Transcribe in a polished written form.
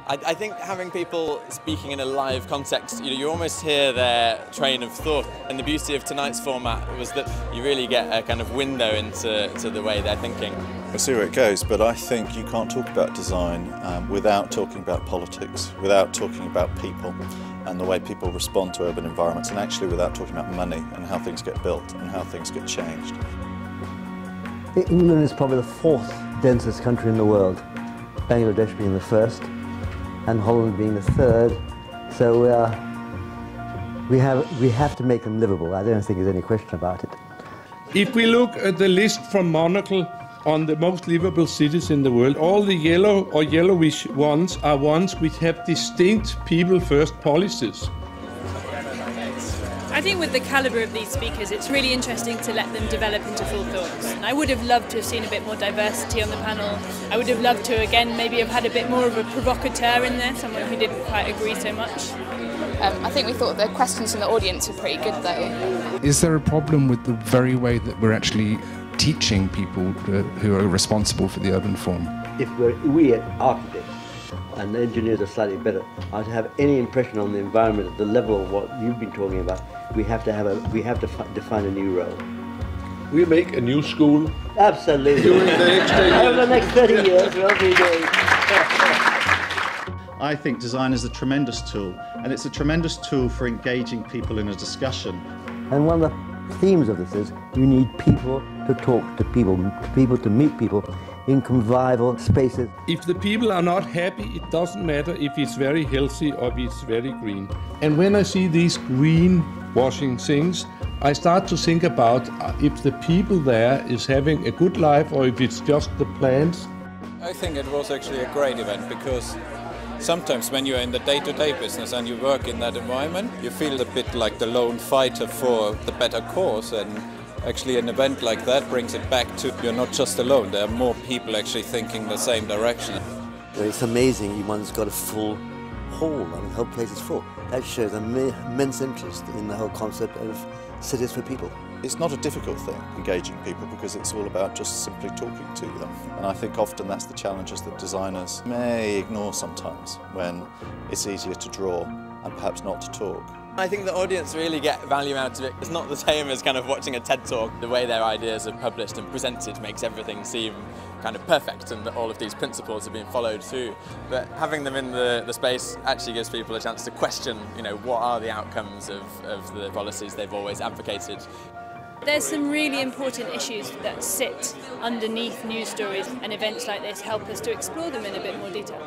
I think having people speaking in a live context, you almost hear their train of thought. And the beauty of tonight's format was that you really get a kind of window into the way they're thinking. We'll see where it goes, but I think you can't talk about design without talking about politics, without talking about people and the way people respond to urban environments, and actually without talking about money and how things get built and how things get changed. England is probably the fourth densest country in the world, Bangladesh being the first, and Holland being the third. So we have to make them livable. I don't think there's any question about it. If we look at the list from Monocle on the most livable cities in the world, all the yellow or yellowish ones are ones which have distinct people-first policies. I think with the calibre of these speakers, it's really interesting to let them develop into full thoughts. I would have loved to have seen a bit more diversity on the panel. I would have loved to, again, maybe have had a bit more of a provocateur in there, someone who didn't quite agree so much. I think we thought the questions from the audience were pretty good, though. Is there a problem with the very way that we're actually teaching people who are responsible for the urban form? If we architects and the engineers are slightly better, I'd have any impression on the environment at the level of what you've been talking about. We have to define a new role. We make a new school. Absolutely. During the next 10 years. Over the next 30 years, we'll be doing. I think design is a tremendous tool, and it's a tremendous tool for engaging people in a discussion. And one of the themes of this is you need people to talk to people, people to meet people in convivial spaces. If the people are not happy, it doesn't matter if it's very healthy or if it's very green. And when I see these green washing things, I start to think about if the people there is having a good life or if it's just the plants. I think it was actually a great event because sometimes when you're in the day-to-day business and you work in that environment, you feel a bit like the lone fighter for the better cause, and actually an event like that brings it back to you're not just alone, there are more people actually thinking the same direction. It's amazing one's got a full hall, I mean the whole place is full. That shows immense interest in the whole concept of cities for people. It's not a difficult thing, engaging people, because it's all about just simply talking to them. And I think often that's the challenges that designers may ignore sometimes, when it's easier to draw and perhaps not to talk. I think the audience really get value out of it. It's not the same as kind of watching a TED Talk. The way their ideas are published and presented makes everything seem kind of perfect and that all of these principles are being followed through. But having them in the space actually gives people a chance to question, what are the outcomes of the policies they've always advocated. There's some really important issues that sit underneath news stories, and events like this help us to explore them in a bit more detail.